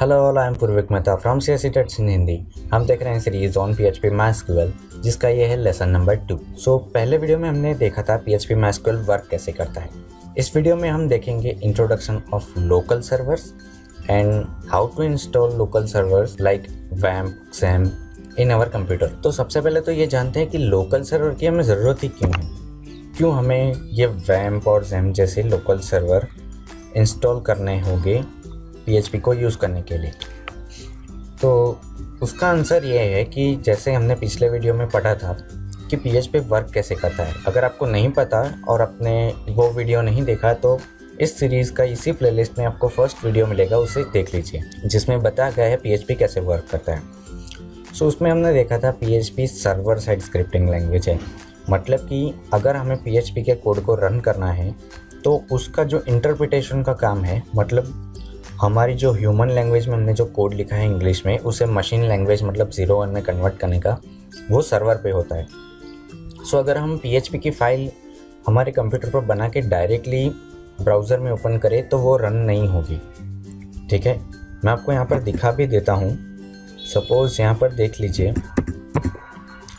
Hello all, I am Purvik Mehta from CSE टेट्स in Hindi. हम देख रहे हैं सीरीज ऑन पीएचपी माइस्क्यूएल, जिसका ये है लेसन नंबर 2। पहले वीडियो में हमने देखा था पीएचपी माइस्क्यूएल वर्क कैसे करता है। इस वीडियो में हम देखेंगे introduction of local servers and how to install local servers like वैम्प, XAMPP इन आवर कंप्यूटर। तो सबसे पहले तो ये जानते हैं कि लोकल सर्वर की हमें ज़रूरत ही क्यों है, क्यों हमें ये वैम्प और XAMPP जैसे लोकल सर्वर इंस्टॉल करने होंगे पीएचपी को यूज़ करने के लिए। तो उसका आंसर ये है कि जैसे हमने पिछले वीडियो में पढ़ा था कि पीएचपी वर्क कैसे करता है। अगर आपको नहीं पता और आपने वो वीडियो नहीं देखा तो इस सीरीज़ का इसी प्लेलिस्ट में आपको फर्स्ट वीडियो मिलेगा, उसे देख लीजिए, जिसमें बताया गया है पीएचपी कैसे वर्क करता है। उसमें हमने देखा था PHP server side scripting language है। मतलब कि अगर हमें पीएचपी के कोड को रन करना है तो उसका जो इंटरप्रिटेशन का काम है, मतलब हमारी जो ह्यूमन लैंग्वेज में हमने जो कोड लिखा है इंग्लिश में, उसे मशीन लैंग्वेज मतलब 0-1 में कन्वर्ट करने का वो सर्वर पे होता है। अगर हम पीएचपी की फ़ाइल हमारे कंप्यूटर पर बना के डायरेक्टली ब्राउज़र में ओपन करें तो वो रन नहीं होगी। ठीक है, मैं आपको यहाँ पर दिखा भी देता हूँ। सपोज़ यहाँ पर देख लीजिए,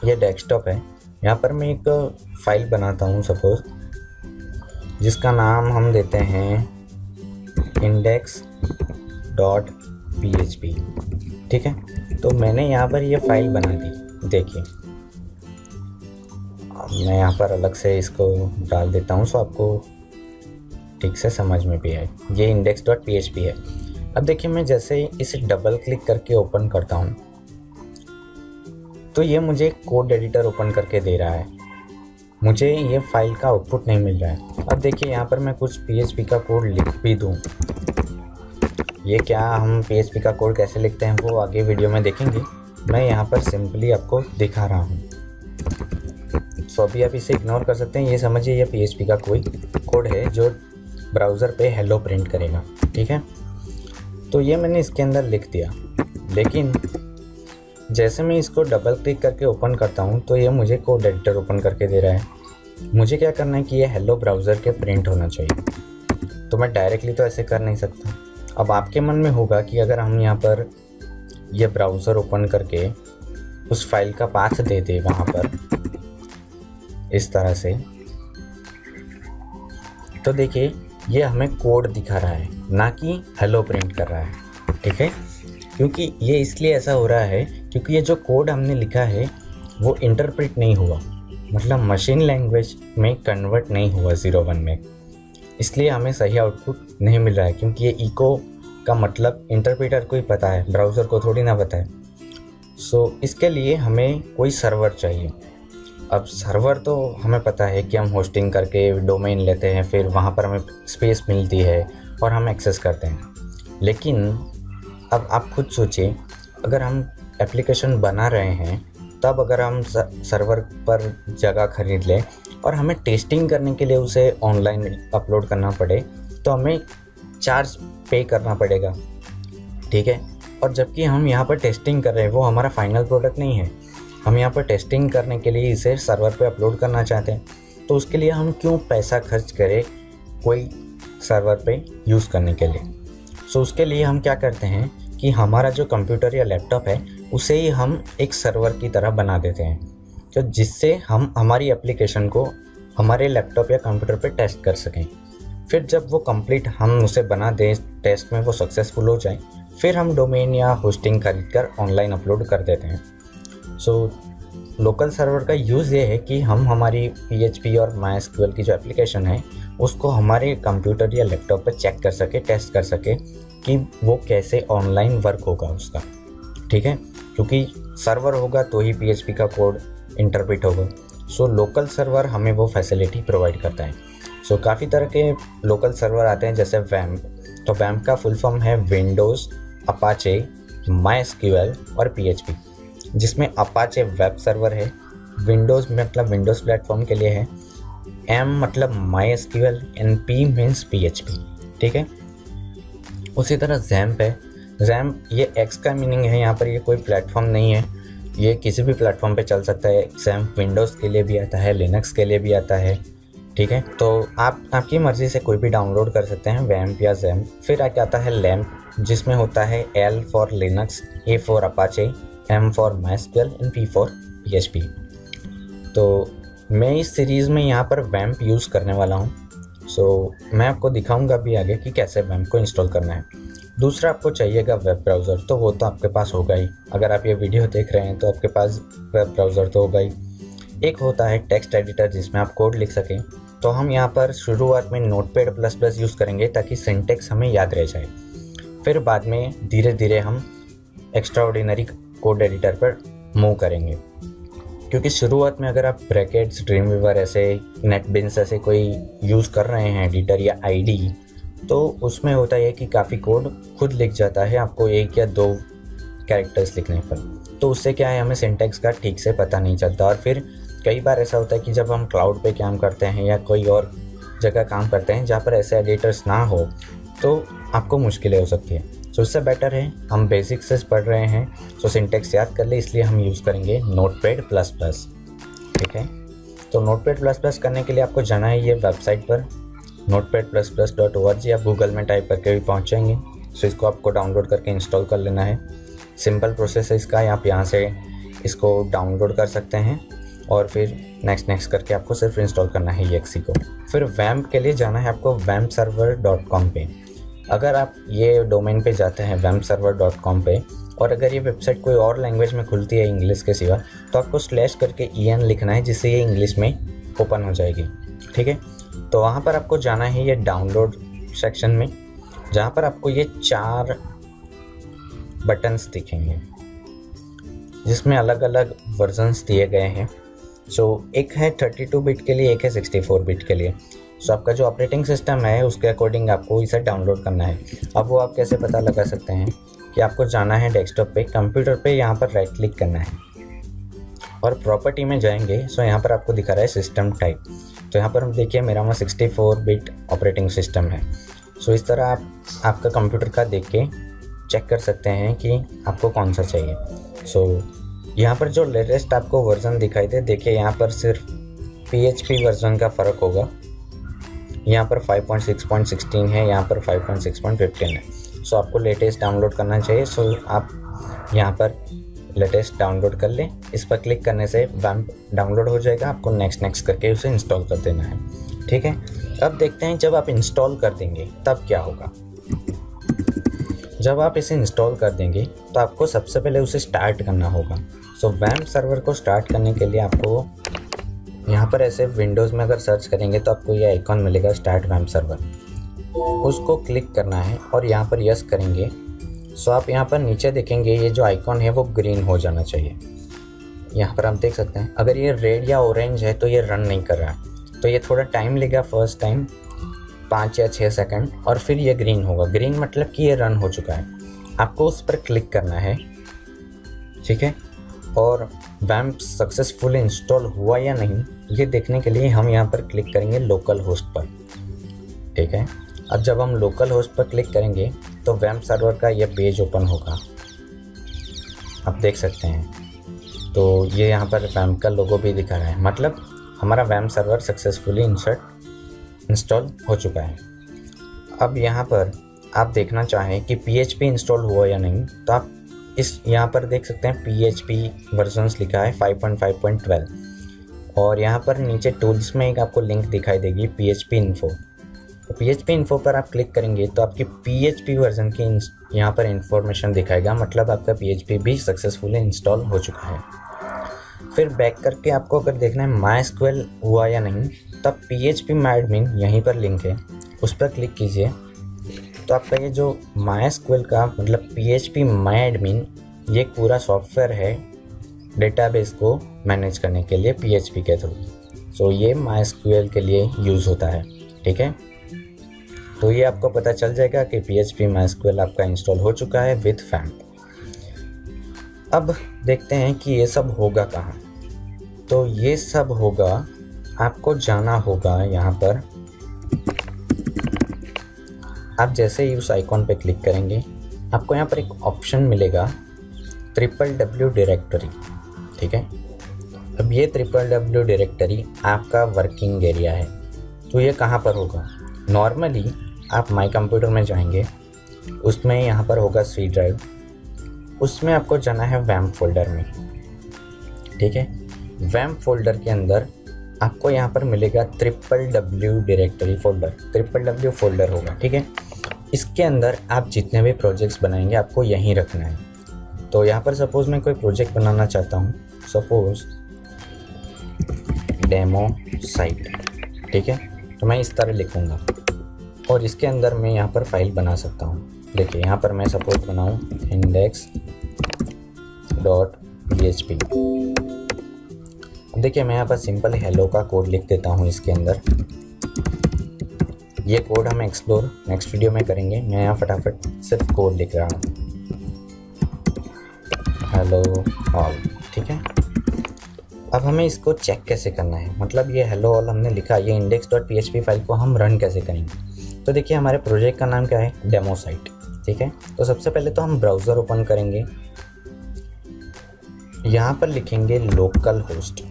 ये डेस्कटॉप है। यहाँ पर मैं एक फ़ाइल बनाता हूँ सपोज़, जिसका नाम हम देते हैं index.php। ठीक है, तो मैंने यहाँ पर ये फाइल बना दी। देखिए, मैं यहाँ पर अलग से इसको डाल देता हूँ सो आपको ठीक से समझ में भी आए। ये index.php है। अब देखिए, मैं जैसे इसे डबल क्लिक करके ओपन करता हूँ तो ये मुझे कोड एडिटर ओपन करके दे रहा है। मुझे ये फाइल का आउटपुट नहीं मिल रहा है। अब देखिए, यहाँ पर मैं कुछ पीएचपी का कोड लिख भी दूँ। ये क्या, हम पीएचपी का कोड कैसे लिखते हैं वो आगे वीडियो में देखेंगे। मैं यहाँ पर सिंपली आपको दिखा रहा हूँ। अभी आप इसे इग्नोर कर सकते हैं। ये समझिए, ये पीएचपी का कोई कोड है जो ब्राउज़र पे हेलो प्रिंट करेगा। ठीक है, तो ये मैंने इसके अंदर लिख दिया। लेकिन जैसे मैं इसको डबल क्लिक करके ओपन करता हूँ तो ये मुझे कोड एडिटर ओपन करके दे रहा है। मुझे क्या करना है कि ये हेलो ब्राउज़र के प्रिंट होना चाहिए। तो मैं डायरेक्टली तो ऐसे कर नहीं सकता। अब आपके मन में होगा कि अगर हम यहाँ पर ये ब्राउज़र ओपन करके उस फाइल का पाथ दे दे वहाँ पर इस तरह से, तो देखिए ये हमें कोड दिखा रहा है, ना कि हेलो प्रिंट कर रहा है। ठीक है, क्योंकि ये इसलिए ऐसा हो रहा है क्योंकि ये जो कोड हमने लिखा है वो इंटरप्रेट नहीं हुआ, मतलब मशीन लैंग्वेज में कन्वर्ट नहीं हुआ 0-1 में। इसलिए हमें सही आउटपुट नहीं मिल रहा है, क्योंकि ये इको का मतलब इंटरप्रेटर को ही पता है, ब्राउज़र को थोड़ी ना पता है। इसके लिए हमें कोई सर्वर चाहिए। अब सर्वर तो हमें पता है कि हम होस्टिंग करके डोमेन लेते हैं, फिर वहाँ पर हमें स्पेस मिलती है और हम एक्सेस करते हैं। लेकिन अब आप खुद सोचिए, अगर हम एप्लीकेशन बना रहे हैं तब अगर हम सर्वर पर जगह खरीद लें और हमें टेस्टिंग करने के लिए उसे ऑनलाइन अपलोड करना पड़े तो हमें चार्ज पे करना पड़ेगा। ठीक है, और जबकि हम यहाँ पर टेस्टिंग कर रहे हैं, वो हमारा फाइनल प्रोडक्ट नहीं है। हम यहाँ पर टेस्टिंग करने के लिए इसे सर्वर पे अपलोड करना चाहते हैं, तो उसके लिए हम क्यों पैसा खर्च करें कोई सर्वर पे यूज़ करने के लिए। उसके लिए हम क्या करते हैं कि हमारा जो कंप्यूटर या लैपटॉप है उसे ही हम एक सर्वर की तरह बना देते हैं, तो जिससे हम हमारी एप्लीकेशन को हमारे लैपटॉप या कंप्यूटर पे टेस्ट कर सकें। फिर जब वो कंप्लीट हम उसे बना दें, टेस्ट में वो सक्सेसफुल हो जाए, फिर हम डोमेन या होस्टिंग खरीद कर ऑनलाइन अपलोड कर देते हैं। लोकल सर्वर का यूज़ ये है कि हम हमारी पीएचपी और माइस्क्यूएल की जो एप्लीकेशन है उसको हमारे कंप्यूटर या लैपटॉप पर चेक कर सके, टेस्ट कर सके कि वो कैसे ऑनलाइन वर्क होगा उसका। ठीक है, क्योंकि सर्वर होगा तो ही पीएचपी का कोड इंटरप्रेट होगा। लोकल सर्वर हमें वो फैसिलिटी प्रोवाइड करता है। काफ़ी तरह के लोकल सर्वर आते हैं, जैसे वैम्प। तो वैम्प का फुल फॉर्म है विंडोज़, अपाचे, माइस्क्यूएल और पीएचपी, जिसमें अपाचे वेब सर्वर है, विंडोज़ मतलब विंडोज़ प्लेटफॉर्म के लिए है, एम मतलब MySQL and P means PHP. ठीक है, उसी तरह XAMPP है। XAMPP ये एक्स का मीनिंग है यहाँ पर, ये कोई प्लेटफॉर्म नहीं है, ये किसी भी प्लेटफॉर्म पे चल सकता है। XAMPP विंडोज़ के लिए भी आता है, लिनक्स के लिए भी आता है, ठीक है। तो आप आपकी मर्ज़ी से कोई भी डाउनलोड कर सकते हैं, वैम्प या ज़ैम्प। फिर आगे आता है लैम्प, जिसमें होता है L for Linux, A for Apache, M for MySQL and P for PHP। तो मैं इस सीरीज़ में यहाँ पर वैम्प यूज़ करने वाला हूँ। मैं आपको दिखाऊंगा भी आगे कि कैसे वैम्प को इंस्टॉल करना है। दूसरा आपको चाहिएगा वेब ब्राउज़र, तो वो तो आपके पास होगा ही। अगर आप ये वीडियो देख रहे हैं तो आपके पास वेब ब्राउज़र तो होगा ही। एक होता है टेक्स्ट एडिटर, जिसमें आप कोड लिख सकें। तो हम यहाँ पर शुरुआत में Notepad++ यूज़ करेंगे ताकि सिंटेक्स हमें याद रह जाए। फिर बाद में धीरे धीरे हम एक्स्ट्राऑर्डिनरी कोड एडिटर पर मूव करेंगे, क्योंकि शुरुआत में अगर आप ब्रैकेट्स, ड्रीमवीवर ऐसे, नेटबिन्स ऐसे कोई यूज़ कर रहे हैं एडिटर या आईडी, तो उसमें होता है कि काफ़ी कोड खुद लिख जाता है आपको 1 या 2 कैरेक्टर्स लिखने पर। तो उससे क्या है, हमें सिंटैक्स का ठीक से पता नहीं चलता। और फिर कई बार ऐसा होता है कि जब हम क्लाउड पे काम करते हैं या कोई और जगह काम करते हैं जहाँ पर ऐसे एडिटर्स ना हो, तो आपको मुश्किलें हो सकती है। इससे बेटर है हम बेसिक्स से पढ़ रहे हैं, सिंटैक्स याद कर ले, इसलिए हम यूज़ करेंगे Notepad++। ठीक है। तो Notepad++ करने के लिए आपको जाना है ये वेबसाइट पर notepad++.org। आप गूगल में टाइप करके भी पहुँच जाएंगे। इसको आपको डाउनलोड करके इंस्टॉल कर लेना है। सिंपल प्रोसेस है इसका। आप यहाँ से इसको डाउनलोड कर सकते हैं और फिर नेक्स्ट करके आपको सिर्फ इंस्टॉल करना है exe को। फिर वैम्प के लिए जाना है आपको vampserver.com पे। अगर आप ये डोमेन पे जाते हैं vampserver.com पे, और अगर ये वेबसाइट कोई और लैंग्वेज में खुलती है इंग्लिश के सिवा, तो आपको स्लैश करके en लिखना है, जिससे ये इंग्लिश में ओपन हो जाएगी। ठीक है। तो वहाँ पर आपको जाना है ये डाउनलोड सेक्शन में, जहाँ पर आपको ये 4 बटन्स दिखेंगे, जिसमें अलग अलग वर्जन्स दिए गए हैं। एक है 32 बिट के लिए, एक है 64 बिट के लिए। आपका जो ऑपरेटिंग सिस्टम है उसके अकॉर्डिंग आपको इसे डाउनलोड करना है। अब वो आप कैसे पता लगा सकते हैं कि आपको जाना है डेस्कटॉप पे, कंप्यूटर पे, यहाँ पर राइट क्लिक करना है और प्रॉपर्टी में जाएंगे। यहाँ पर आपको दिखा रहा है सिस्टम टाइप। तो यहाँ पर हम देखिए मेरा वहाँ 64 बिट ऑपरेटिंग सिस्टम है। इस तरह आप आपका कंप्यूटर का देख के चेक कर सकते हैं कि आपको कौन सा चाहिए। यहाँ पर जो लेटेस्ट आपको वर्जन दिखाई दे, देखिए यहाँ पर सिर्फ PHP वर्जन का फ़र्क होगा। यहाँ पर 5.6.16 है, यहाँ पर 5.6.15 है। आपको लेटेस्ट डाउनलोड करना चाहिए। आप यहाँ पर लेटेस्ट डाउनलोड कर लें। इस पर क्लिक करने से वैम्प डाउनलोड हो जाएगा। आपको नेक्स्ट करके उसे इंस्टॉल कर देना है। ठीक है। अब देखते हैं जब आप इंस्टॉल कर देंगे तब क्या होगा। जब आप इसे इंस्टॉल कर देंगे तो आपको सबसे पहले उसे स्टार्ट करना होगा। वैम्प सर्वर को स्टार्ट करने के लिए आपको यहाँ पर ऐसे विंडोज़ में अगर सर्च करेंगे तो आपको ये आइकॉन मिलेगा, स्टार्ट वैम्प सर्वर। उसको क्लिक करना है और यहाँ पर यस करेंगे। आप यहाँ पर नीचे देखेंगे ये जो आइकॉन है वो ग्रीन हो जाना चाहिए। यहाँ पर आप देख सकते हैं अगर ये रेड या ऑरेंज है तो ये रन नहीं कर रहा है। तो ये थोड़ा टाइम लेगा, फर्स्ट टाइम 5 या 6 सेकंड, और फिर ये ग्रीन होगा। ग्रीन मतलब कि ये रन हो चुका है। आपको उस पर क्लिक करना है। ठीक है। और वैम्प सक्सेसफुल इंस्टॉल हुआ या नहीं ये देखने के लिए हम यहाँ पर क्लिक करेंगे लोकल होस्ट पर। ठीक है। अब जब हम लोकल होस्ट पर क्लिक करेंगे तो वैम्प सर्वर का ये पेज ओपन होगा, आप देख सकते हैं। तो ये यहाँ पर वैम्प का लोगो भी दिखा रहा है, मतलब हमारा वैम्प सर्वर सक्सेसफुली इंस्टॉल हो चुका है। अब यहाँ पर आप देखना चाहें कि PHP इंस्टॉल हुआ या नहीं, तो आप यहाँ पर देख सकते हैं PHP वर्जन्स लिखा है 5.5.12, और यहाँ पर नीचे टूल्स में एक आपको लिंक दिखाई देगी PHP इन्फो। तो PHP इन्फो पर आप क्लिक करेंगे तो आपकी PHP वर्जन की यहाँ पर इंफॉर्मेशन दिखाएगा, मतलब आपका PHP भी सक्सेसफुली इंस्टॉल हो चुका है। फिर बैक करके आपको अगर देखना है MySQL हुआ या नहीं, तब PHP MyAdmin यहीं पर लिंक है, उस पर क्लिक कीजिए। तो आपका ये जो MySQL का मतलब PHP MyAdmin ये पूरा सॉफ्टवेयर है डेटाबेस को मैनेज करने के लिए PHP के थ्रू। ये MySQL के लिए यूज़ होता है। ठीक है। तो ये आपको पता चल जाएगा कि PHP MySQL आपका इंस्टॉल हो चुका है विथ वैम्प। अब देखते हैं कि ये सब होगा कहाँ। तो ये सब होगा, आपको जाना होगा यहाँ पर। आप जैसे ही उस आइकॉन पे क्लिक करेंगे आपको यहाँ पर एक ऑप्शन मिलेगा www डायरेक्टरी। ठीक है। अब ये www डायरेक्टरी आपका वर्किंग एरिया है, तो ये कहाँ पर होगा? नॉर्मली आप माई कंप्यूटर में जाएंगे, उसमें यहाँ पर होगा सी ड्राइव, उसमें आपको जाना है वैम्प फोल्डर में, ठीक है। वैम्प फोल्डर के अंदर आपको यहाँ पर मिलेगा www directory folder, www folder होगा, ठीक है। इसके अंदर आप जितने भी प्रोजेक्ट्स बनाएंगे आपको यहीं रखना है। तो यहाँ पर सपोज़ मैं कोई प्रोजेक्ट बनाना चाहता हूँ, सपोज़ डेमो साइट, ठीक है, तो मैं इस तरह लिखूँगा और इसके अंदर मैं यहाँ पर फाइल बना सकता हूँ। देखिए यहाँ पर मैं सपोज बनाऊँ index.php। देखिए मैं यहाँ पर सिंपल हेलो का कोड लिख देता हूँ इसके अंदर। ये कोड हम एक्सप्लोर नेक्स्ट वीडियो में करेंगे। मैं यहाँ फटाफट सिर्फ कोड लिख रहा हूँ, हेलो ऑल, ठीक है। अब हमें इसको चेक कैसे करना है, मतलब ये हेलो ऑल हमने लिखा, ये index.php फाइल को हम रन कैसे करेंगे। तो देखिए हमारे प्रोजेक्ट का नाम क्या है, डेमो साइट, ठीक है। तो सबसे पहले तो हम ब्राउज़र ओपन करेंगे, यहाँ पर लिखेंगे लोकल होस्ट।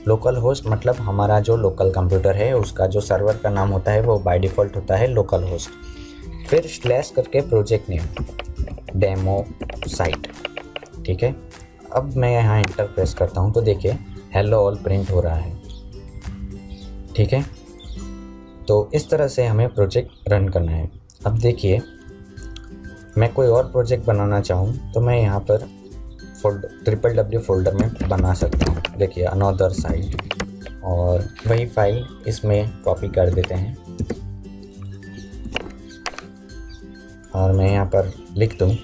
लोकल होस्ट मतलब हमारा जो लोकल कंप्यूटर है उसका जो सर्वर का नाम होता है वो बाय डिफ़ॉल्ट होता है लोकल होस्ट। फिर स्लैश करके प्रोजेक्ट नेम डेमो साइट, ठीक है। अब मैं यहाँ इंटर प्रेस करता हूँ तो देखिए हेलो ऑल प्रिंट हो रहा है, ठीक है। तो इस तरह से हमें प्रोजेक्ट रन करना है। अब देखिए मैं कोई और प्रोजेक्ट बनाना चाहूँ तो मैं यहाँ पर www फोल्डर में बना सकता हूँ। देखिए अनदर साइट और वही फाइल इसमें कॉपी कर देते हैं और मैं यहाँ पर लिख दूँ।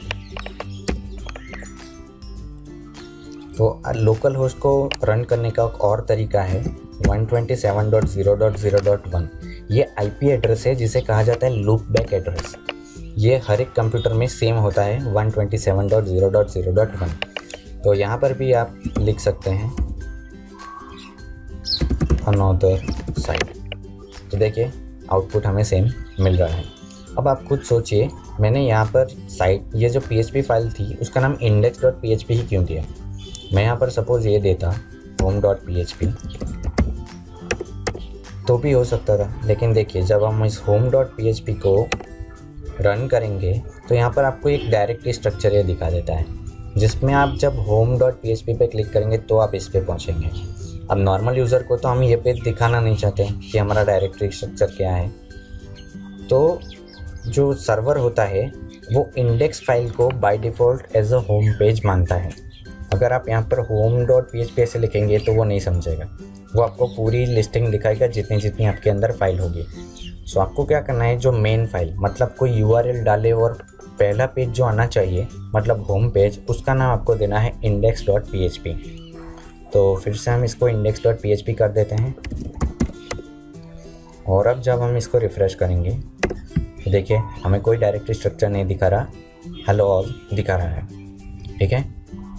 तो लोकल होस्ट को रन करने का एक और तरीका है 127.0.0.1। ये आईपी एड्रेस है जिसे कहा जाता है लूप बैक एड्रेस। ये हर एक कंप्यूटर में सेम होता है 127.0.0.1। तो यहाँ पर भी आप लिख सकते हैं अनदर साइट। तो देखिए आउटपुट हमें सेम मिल रहा है। अब आप खुद सोचिए मैंने यहाँ पर साइट ये जो PHP फाइल थी उसका नाम index.php ही क्यों दिया। मैं यहाँ पर सपोज़ ये देता home.php तो भी हो सकता था, लेकिन देखिए जब हम इस home.php को रन करेंगे तो यहाँ पर आपको एक डायरेक्टरी स्ट्रक्चर ये दिखा देता है जिसमें आप जब home.php पे क्लिक करेंगे तो आप इस पे पहुँचेंगे। अब नॉर्मल यूज़र को तो हम ये पेज दिखाना नहीं चाहते कि हमारा डायरेक्टरी स्ट्रक्चर क्या है। तो जो सर्वर होता है वो इंडेक्स फाइल को by default as a home page मानता है। अगर आप यहाँ पर home.php ऐसे लिखेंगे तो वो नहीं समझेगा, वो आपको पूरी लिस्टिंग दिखाएगा जितनी जितनी आपके अंदर फाइल होगी। सो आपको क्या करना है, जो मेन फाइल मतलब कोई URL डाले और पहला पेज जो आना चाहिए मतलब होम पेज, उसका नाम आपको देना है index.php। तो फिर से हम इसको index.php कर देते हैं और अब जब हम इसको रिफ़्रेश करेंगे तो देखिए हमें कोई डायरेक्टरी स्ट्रक्चर नहीं दिखा रहा, हेलो ऑल दिखा रहा है, ठीक है।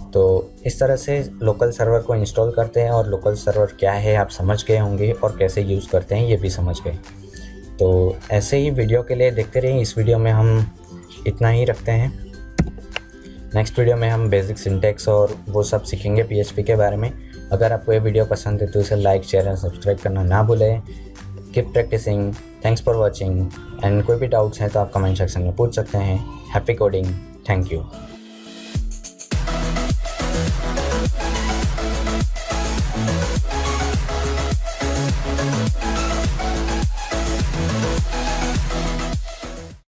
तो इस तरह से लोकल सर्वर को इंस्टॉल करते हैं और लोकल सर्वर क्या है आप समझ गए होंगे और कैसे यूज़ करते हैं ये भी समझ गए। तो ऐसे ही वीडियो के लिए देखते रहिए। इस वीडियो में हम इतना ही रखते हैं। नेक्स्ट वीडियो में हम बेसिक सिंटैक्स और वो सब सीखेंगे PHP के बारे में। अगर आपको ये वीडियो पसंद है तो इसे लाइक शेयर एंड सब्सक्राइब करना ना भूलें। Keep practising. Thanks for watching and कोई भी डाउट्स हैं तो आप कमेंट सेक्शन में पूछ सकते हैं। Happy coding. Thank you.